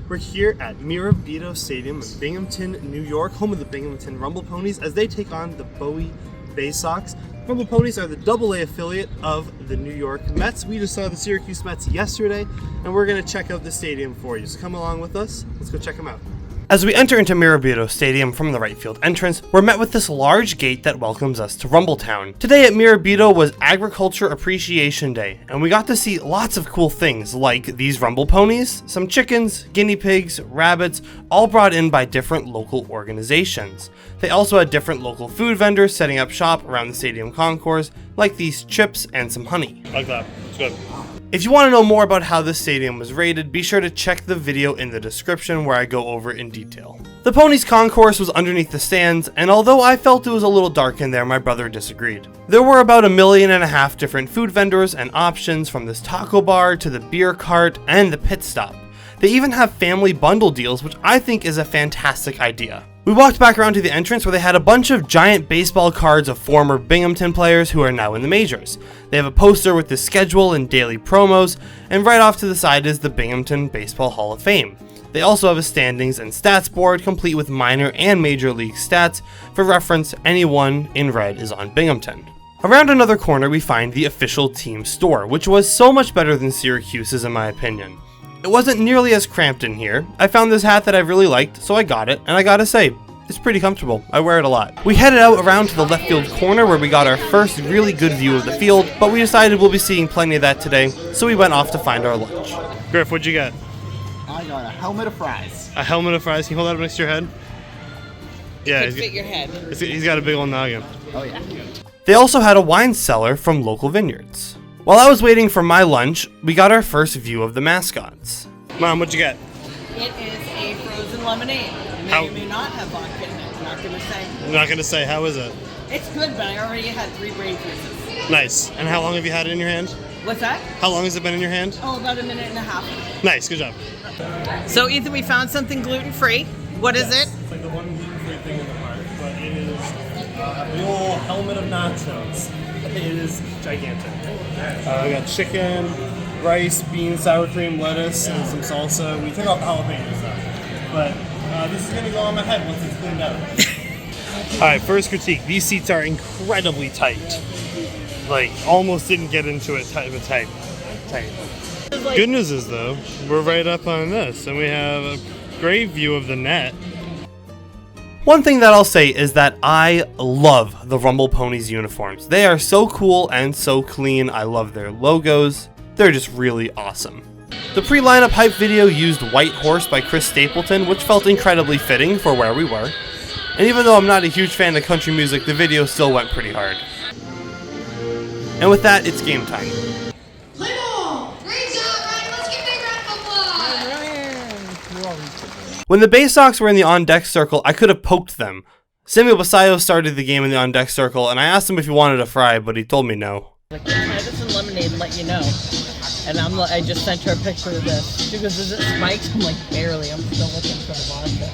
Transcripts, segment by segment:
We're here at Mirabito Stadium in Binghamton, New York, home of the Binghamton Rumble Ponies, as they take on the Bowie Bay Sox. Rumble Ponies are the AA affiliate of the New York Mets. We just saw the Syracuse Mets yesterday, and we're going to check out the stadium for you. So come along with us. Let's go check them out. As we enter into Mirabito Stadium from the right field entrance, we're met with this large gate that welcomes us to Rumbletown. Today at Mirabito was Agriculture Appreciation Day, and we got to see lots of cool things like these Rumble Ponies, some chickens, guinea pigs, rabbits, all brought in by different local organizations. They also had different local food vendors setting up shop around the stadium concourse, like these chips and some honey. Like that. It's good. If you want to know more about how this stadium was rated, be sure to check the video in the description where I go over in detail. The Ponies concourse was underneath the stands, and although I felt it was a little dark in there, my brother disagreed. There were about 1.5 million different food vendors and options, from this taco bar to the beer cart and the pit stop. They even have family bundle deals, which I think is a fantastic idea. We walked back around to the entrance where they had a bunch of giant baseball cards of former Binghamton players who are now in the majors. They have a poster with the schedule and daily promos, and right off to the side is the Binghamton Baseball Hall of Fame. They also have a standings and stats board complete with minor and major league stats. For reference, anyone in red is on Binghamton. Around another corner we find the official team store, which was so much better than Syracuse's in my opinion. It wasn't nearly as cramped in here. I found this hat that I really liked, so I got it, and I gotta say, it's pretty comfortable. I wear it a lot. We headed out around to the left field corner where we got our first really good view of the field, but we decided we'll be seeing plenty of that today, so we went off to find our lunch. Griff, what'd you get? I got a helmet of fries. A helmet of fries. Can you hold that up next to your head? Yeah, Could fit your head. He's got a big old noggin. Oh yeah. They also had a wine cellar from local vineyards. While I was waiting for my lunch, we got our first view of the mascots. Mom, what'd you get? It is a frozen lemonade. It may or may not have vodka in it. I'm not going to say. I'm not gonna say. How is it? It's good, but I already had 3 brain juices. Nice. And how long have you had it in your hand? What's that? How long has it been in your hand? Oh, about 1.5 minutes. Nice. Good job. So, Ethan, we found something gluten-free. What is it? It's like the one gluten-free thing in the park, but it is a big old helmet of nachos. It is gigantic. We got chicken, rice, beans, sour cream, lettuce, and some salsa. We took off the jalapenos though, but this is gonna go on my head once it's cleaned out. All right, first critique. These seats are incredibly tight. Like, almost didn't get into it tight. Good news is though, we're right up on this, and we have a great view of the net. One thing that I'll say is that I love the Rumble Ponies uniforms. They are so cool and so clean. I love their logos. They're just really awesome. The pre-lineup hype video used White Horse by Chris Stapleton, which felt incredibly fitting for where we were. And even though I'm not a huge fan of country music, the video still went pretty hard. And with that, it's game time. Play ball! Great job, Ryan. Let's give big round of applause. When the Bay Sox were in the on-deck circle, I could have poked them. Samuel Basayo started the game in the on-deck circle, and I asked him if he wanted a fry, but he told me no. Like, try this in lemonade and let you know. And I just sent her a picture of this. She goes, is it spiked? I'm like, barely. I'm still looking for the vodka.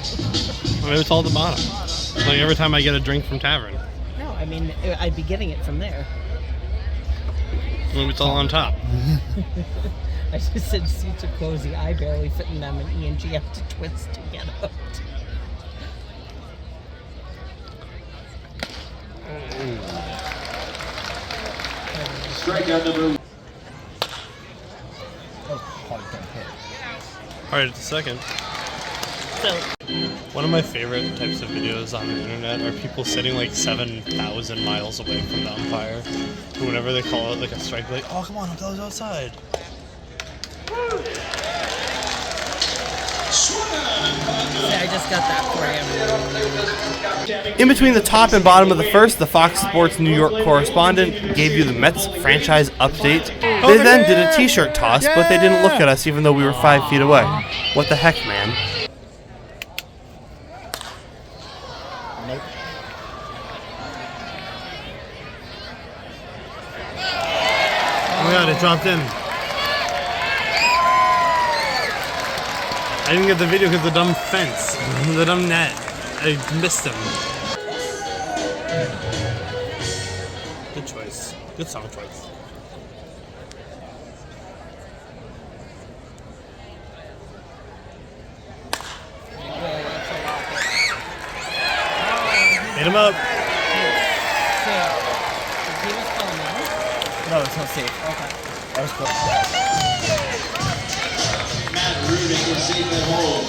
Maybe it's all at the bottom. Like every time I get a drink from Tavern. No, I mean, I'd be getting it from there. Maybe it's all on top. I just said seats are cozy. I barely fit in them, and E and G have to twist to get out. Strikeout number. Alright, it's a second. So, One of my favorite types of videos on the internet are people sitting like 7,000 miles away from the umpire. And whenever they call it like a strike, they're like, oh, come on, umpires outside. I just got that for you. In between the top and bottom of the first, the Fox Sports New York correspondent gave you the Mets franchise update. They then did a t-shirt toss, but they didn't look at us even though we were 5 feet away. What the heck, man? Nope. Oh my god, it dropped in. I didn't get the video because the dumb fence, the dumb net. I missed him. Good choice. Good song choice. Hit him up. He was calling me. No, it's not safe. Okay. That was close. Matt Rudin was safe at home.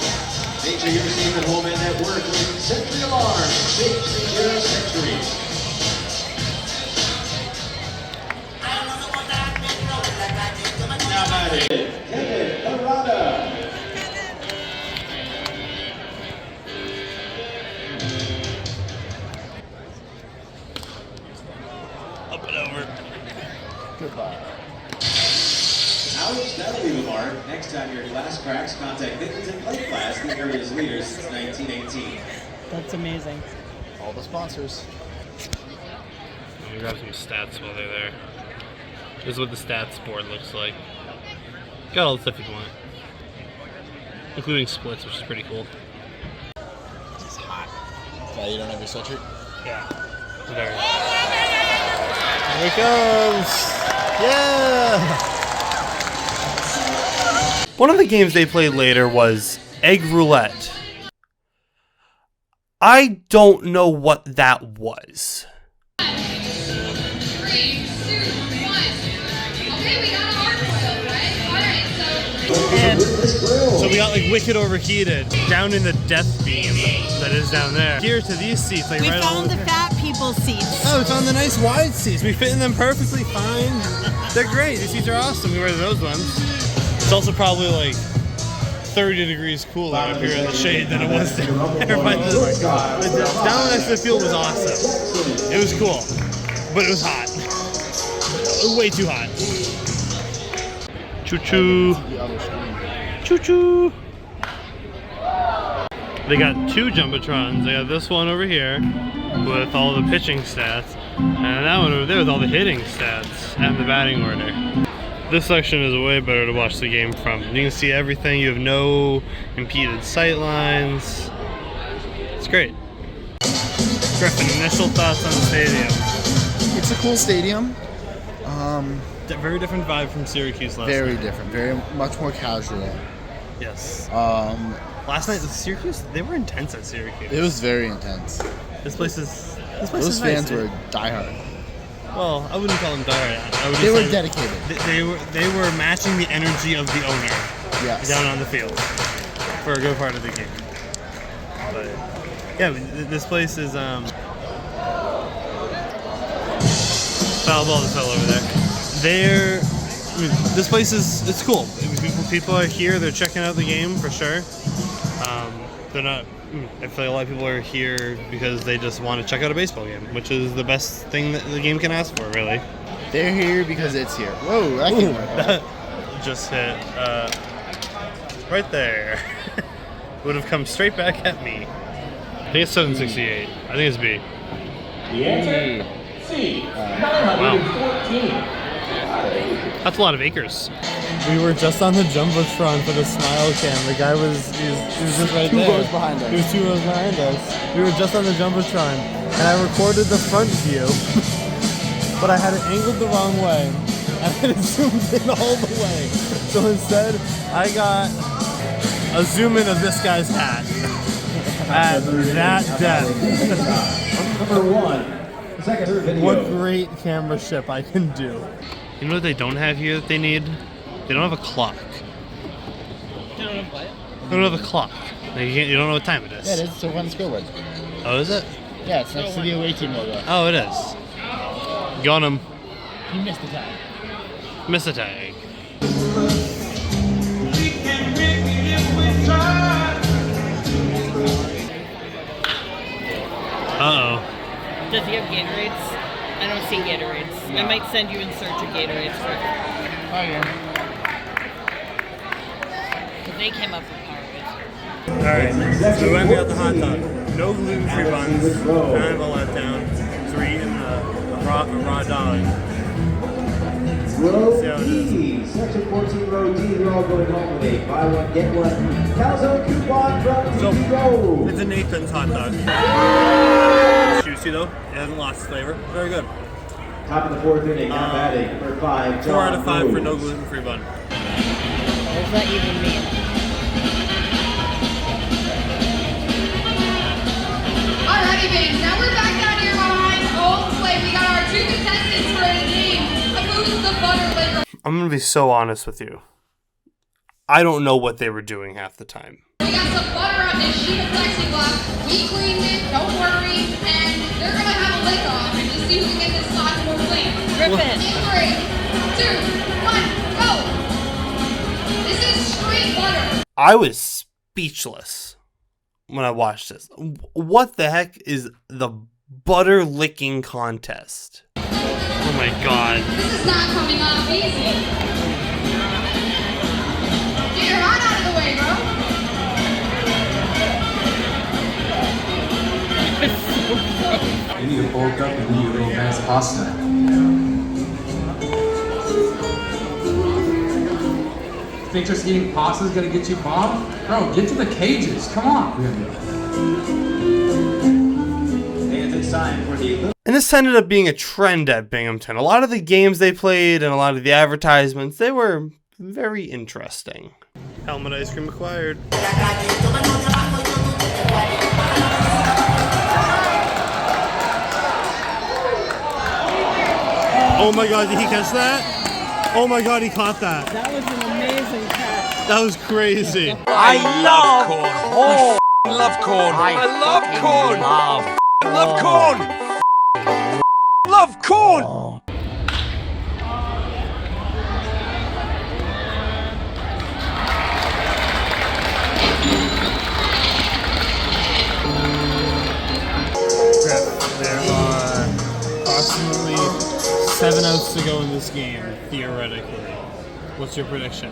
Make sure you're safe at home and at work with Century Alarm. Safe, secure, Century. Now batting, Kevin Arada. Up and over. Goodbye. Ouch, that'll leave a mark. Next time your glass cracks, contact Binghamton Plate Glass, the area's leaders since 1918. That's amazing. All the sponsors. I'm gonna grab some stats while they're there. This is what the stats board looks like. Got all the stuff you want. Including splits, which is pretty cool. It's hot. Yeah, you don't have your sweatshirt? Yeah. There. Here it comes. Yeah. One of the games they played later was Egg Roulette. I don't know what that was. 3, 2, 1. Okay, we got a hard boil, right? Alright, So we got like wicked overheated down in the death beam that is down there. Here to these seats, like We right found over the there. fat people seats. Oh, we found the nice wide seats. We fit in them perfectly fine. They're great. These seats are awesome. We wear those ones. It's also probably like 30 degrees cooler up here in the shade than it was down there by the down next to the field was awesome. It was cool, but it was hot. Way too hot. Choo choo. The other screen. Choo choo. They got two Jumbotrons. They got this one over here with all the pitching stats, and that one over there with all the hitting stats and the batting order. This section is way better to watch the game from. You can see everything. You have no impeded sight lines. It's great. Griffin, initial thoughts on the stadium? It's a cool stadium. Very different vibe from Syracuse last Very night. different. Very much more casual. Yes. Last night, Syracuse, they were intense at Syracuse. It was very intense. This place is Those nice. fans were diehard. Well, I wouldn't call them diehard. I would They just were say dedicated. They were matching the energy of the owner Yes. down on the field for a good part of the game. But yeah, this place is foul ball just fell over there. This place it's cool. People are here. They're checking out the game for sure. They're not. I feel like a lot of people are here because they just want to check out a baseball game, which is the best thing that the game can ask for, really. They're here because it's here. Whoa, that came right back. Just hit right there. Would have come straight back at me. I think it's 768. I think it's B. The answer? C. Wow. That's a lot of acres. We were just on the Jumbotron for the smile cam. The guy was just right Two there. rows behind us. He was 2 rows behind us. We were just on the Jumbotron, and I recorded the front view, but I had it angled the wrong way, and then it zoomed in all the way. So instead, I got a zoom in of this guy's hat at that depth. Number 1. Second video. What great camera ship I can do. You know what they don't have here that they need? They don't have a clock. You don't know what? They don't have a clock. You don't know what time it is. Yeah, it is. It's over on the scoreboard. Oh, is it? Yeah, it's next to the away team logo. Oh, it is. Got him. You missed the tag. Miss a tag. Uh-oh. Does he have Gatorades? I don't see Gatorades. I might send you in search of Gatorades for Oh, yeah. because they came up with Powerade. Alright, so we went and got the hot dog. No gluten-free buns, kind of a letdown. So we're eating a raw dog. Row See how it is. D, section 14, row D, you're all going home with a buy one, get one calzone coupon from So, D Row. it's a Nathan's hot dog. Juicy though, it hasn't lost its flavor. Very good. Top of the 4th inning, now batting, number 5, 4 out of 5 for Rose. no gluten-free bun. What does that even mean? Alrighty, fans. Now we're back I'm gonna be so honest with you. I don't know what they were doing half the time. We got some butter on this sheet of plexiglass. We cleaned it, don't worry, and they're gonna have a lick off and just see who can get this spot more clean. Griffin. In 3, 2, 1, go! This is straight butter. I was speechless when I watched this. What the heck is the butter licking contest? Oh my god. This is not coming off easy. Get your heart out of the way, bro. You need to bulk up and eat a little mass pasta. Think just eating pasta is gonna get you bombed? Bro, get to the cages. Come on. And it's time for the And this ended up being a trend at Binghamton. A lot of the games they played and a lot of the advertisements, they were very interesting. Helmet ice cream acquired. Oh my god, did he catch that? Oh my god, he caught that. That was an amazing catch. That was crazy. I love corn. Oh, I love corn. I love corn. Love corn. Love corn. There are approximately 7 outs to go in this game, theoretically. What's your prediction?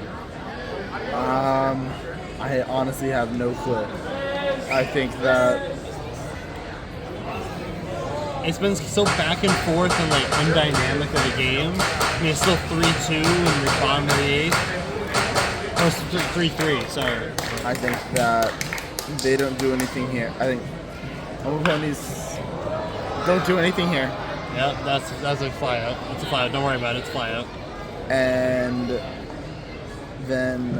I honestly have no clue. I think that It's been so back and forth and like undynamic of a game. I mean, it's still 3-2 in the bottom of the 8th. Oh, it's 3-3, sorry. I think that they don't do anything here. I think Ponies don't do anything here. Yeah, that's a fly out. It's a fly out. Don't worry about it. It's a fly out. And then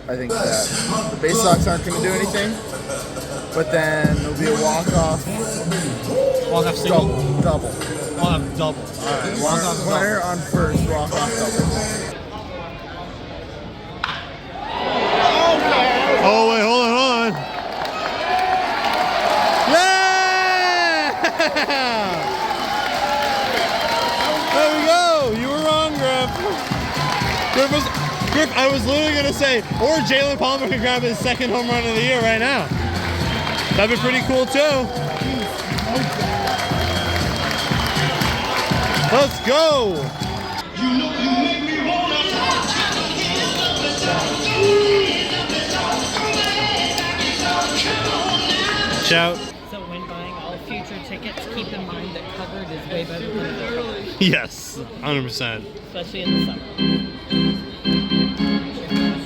I think that the Bay Sox aren't going to do anything. But then there'll be a walk-off. Walk-off single? Double. Walk-off double. All right. Walk-off double. Winner on first, walk-off double. Oh wait, hold on. Yeah! There we go. You were wrong, Griff, I was literally gonna say, or Jalen Palmer could grab his second home run of the year right now. That'd be pretty cool too. Let's go. Shout. So when buying all future tickets, keep in mind that covered is way better than uncovered, Yes, 100%. especially in the summer.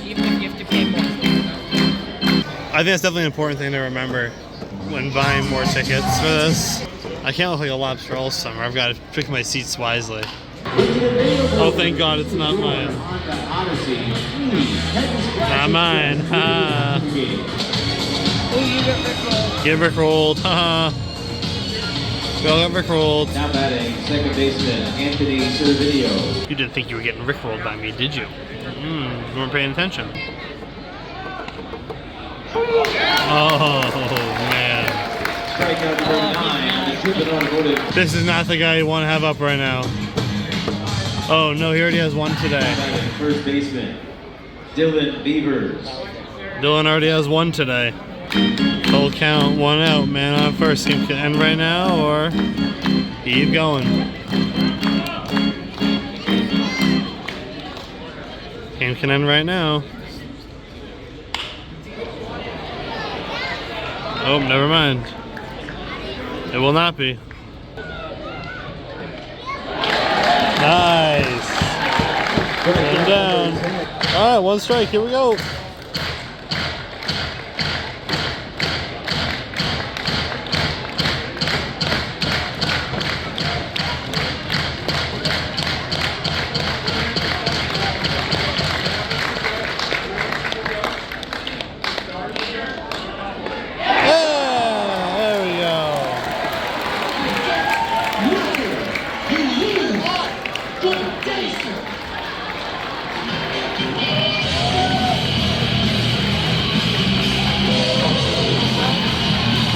Even if you have to pay more. I think that's definitely an important thing to remember when buying more tickets for this. I can't look like a lobster all summer. I've got to pick my seats wisely. Oh, thank God it's not mine. Not mine. Ha. Oh, you got rickrolled. Get rickrolled. Ha. We all got rickrolled. now batting second baseman Anthony Servideo. You didn't think you were getting rickrolled by me, did you? You weren't paying attention. Oh, man. Strikeout number 9, the Tribune Automotive. This is not the guy you want to have up right now. Oh, no, he already has one today. Batting first baseman Dylan Beavers. Dylan already has one today. Full count, 1 out, man on first. Game can end right now or keep going. Game can end right now. Oh, never mind. It will not be. Nice. One down. All right, 1 strike. Here we go.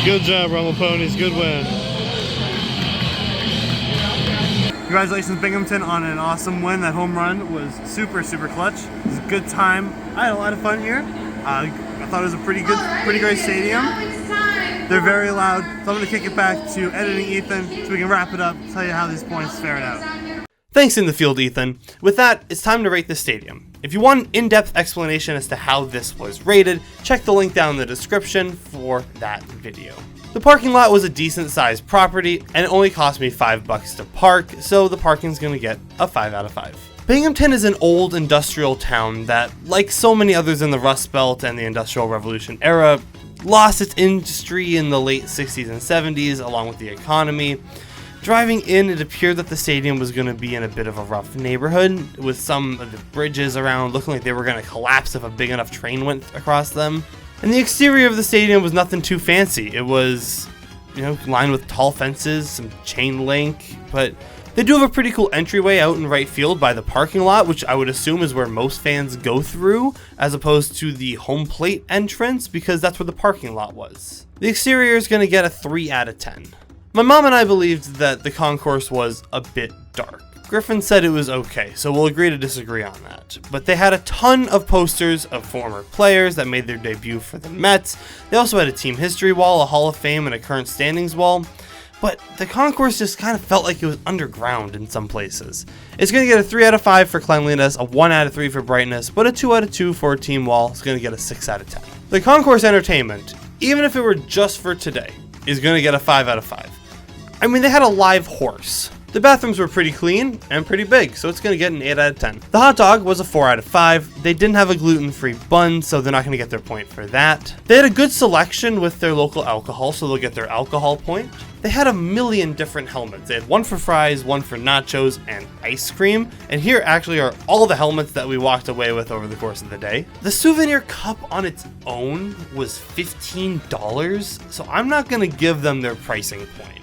Good job, Rumble Ponies. Good win. Congratulations, Binghamton, on an awesome win. That home run was super, super clutch. It was a good time. I had a lot of fun here. I thought it was a pretty great stadium. They're very loud, so I'm going to kick it back to editing Ethan so we can wrap it up, tell you how these points fared out. Thanks in the field, Ethan. With that, it's time to rate the stadium. If you want an in-depth explanation as to how this was rated, check the link down in the description for that video. The parking lot was a decent sized property, and it only cost me $5 to park, so the parking's gonna get a 5 out of 5. Binghamton is an old industrial town that, like so many others in the Rust Belt and the Industrial Revolution era, lost its industry in the late 60s and 70s along with the economy. Driving in, it appeared that the stadium was going to be in a bit of a rough neighborhood, with some of the bridges around looking like they were going to collapse if a big enough train went across them. And the exterior of the stadium was nothing too fancy. It was, lined with tall fences, some chain link, but they do have a pretty cool entryway out in right field by the parking lot, which I would assume is where most fans go through, as opposed to the home plate entrance, because that's where the parking lot was. The exterior is going to get a 3 out of 10. My mom and I believed that the concourse was a bit dark. Griffin said it was okay, so we'll agree to disagree on that. But they had a ton of posters of former players that made their debut for the Mets. They also had a team history wall, a Hall of Fame, and a current standings wall. But the concourse just kind of felt like it was underground in some places. It's going to get a 3 out of 5 for cleanliness, a 1 out of 3 for brightness, but a 2 out of 2 for a team wall. It's going to get a 6 out of 10. The concourse entertainment, even if it were just for today, is going to get a 5 out of 5. I mean, they had a live horse. The bathrooms were pretty clean and pretty big, so it's going to get an 8 out of 10. The hot dog was a 4 out of 5. They didn't have a gluten-free bun, so they're not going to get their point for that. They had a good selection with their local alcohol, so they'll get their alcohol point. They had a million different helmets. They had one for fries, one for nachos, and ice cream. And here actually are all the helmets that we walked away with over the course of the day. The souvenir cup on its own was $15, so I'm not going to give them their pricing point.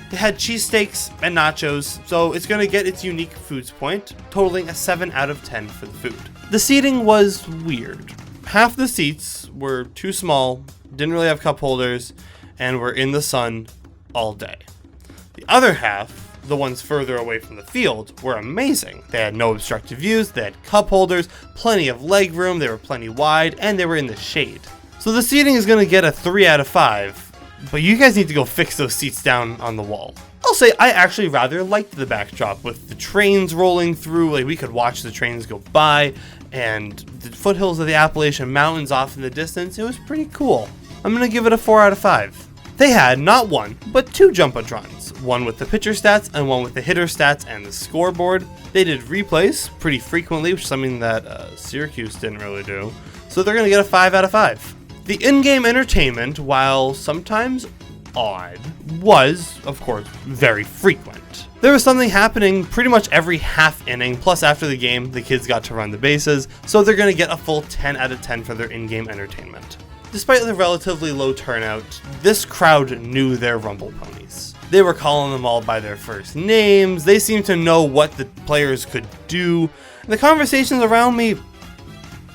They had cheesesteaks and nachos, so it's going to get its unique foods point, totaling a 7 out of 10 for the food. The seating was weird. Half the seats were too small, didn't really have cup holders, and were in the sun all day. The other half, the ones further away from the field, were amazing. They had no obstructive views, they had cup holders, plenty of leg room, they were plenty wide, and they were in the shade. So the seating is going to get a 3 out of 5. But you guys need to go fix those seats down on the wall. I'll say I actually rather liked the backdrop with the trains rolling through. Like, we could watch the trains go by and the foothills of the Appalachian Mountains off in the distance. It was pretty cool. I'm going to give it a 4 out of 5. They had not one, but 2 jumbotrons. One with the pitcher stats and one with the hitter stats and the scoreboard. They did replays pretty frequently, which is something that Syracuse didn't really do. So they're going to get a 5 out of 5. The in-game entertainment, while sometimes odd, was, of course, very frequent. There was something happening pretty much every half inning, plus after the game, the kids got to run the bases, so they're going to get a full 10 out of 10 for their in-game entertainment. Despite the relatively low turnout, this crowd knew their Rumble Ponies. They were calling them all by their first names, they seemed to know what the players could do, and the conversations around me,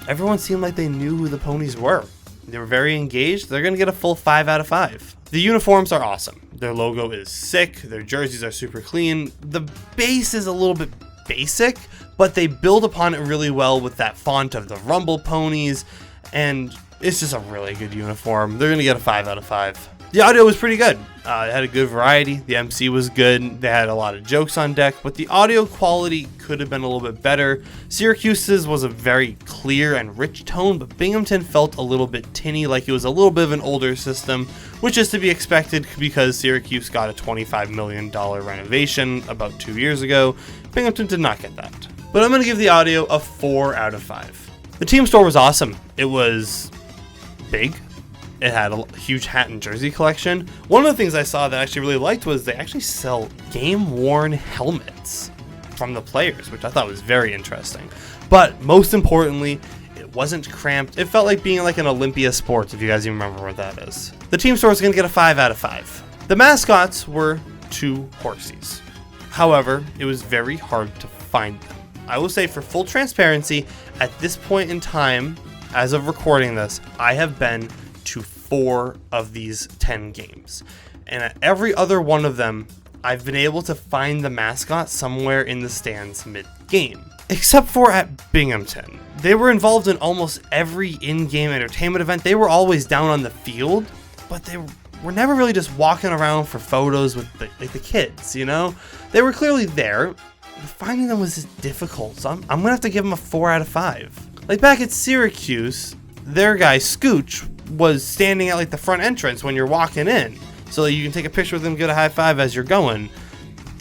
everyone seemed like they knew who the Ponies were. They were very engaged. They're going to get a full 5 out of 5. The uniforms are awesome. Their logo is sick. Their jerseys are super clean. The base is a little bit basic, but they build upon it really well with that font of the Rumble Ponies, and it's just a really good uniform. They're going to get a 5 out of 5. The audio was pretty good. It had a good variety. The MC was good. They had a lot of jokes on deck, but the audio quality could have been a little bit better. Syracuse's was a very clear and rich tone, but Binghamton felt a little bit tinny, like it was a little bit of an older system, which is to be expected because Syracuse got a $25 million renovation about 2 years ago. Binghamton did not get that. But I'm going to give the audio a 4 out of 5. The team store was awesome. It was big. It had a huge hat and jersey collection. One of the things I saw that I actually really liked was they actually sell game-worn helmets from the players, which I thought was very interesting. But most importantly, it wasn't cramped. It felt like being like an Olympia Sports, if you guys even remember what that is. The team store is going to get a 5 out of 5. The mascots were 2 horsies. However, it was very hard to find them. I will say, for full transparency, at this point in time, as of recording this, I have been to 4 of these 10 games. And at every other one of them, I've been able to find the mascot somewhere in the stands mid-game. Except for at Binghamton. They were involved in almost every in-game entertainment event. They were always down on the field, but they were never really just walking around for photos with the kids, you know? They were clearly there, but finding them was just difficult, so I'm gonna have to give them a 4 out of 5. Like back at Syracuse, their guy Scooch was standing at like the front entrance when you're walking in, so that you can take a picture with them, get a high five as you're going.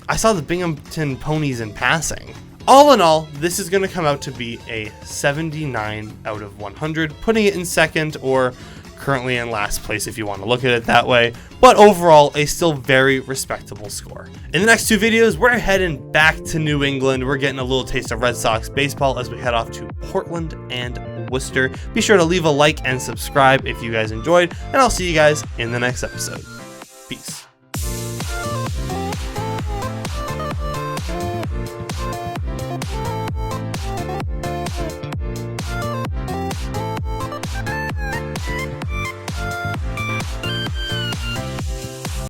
I saw the Binghamton Ponies in passing. All in all, this is going to come out to be a 79 out of 100, putting it in second or currently in last place if you want to look at it that way, but overall a still very respectable score. In the next 2 videos, we're heading back to New England. We're getting a little taste of Red Sox baseball as we head off to Portland and Worcester. Be sure to leave a like and subscribe if you guys enjoyed, and I'll see you guys in the next episode. Peace.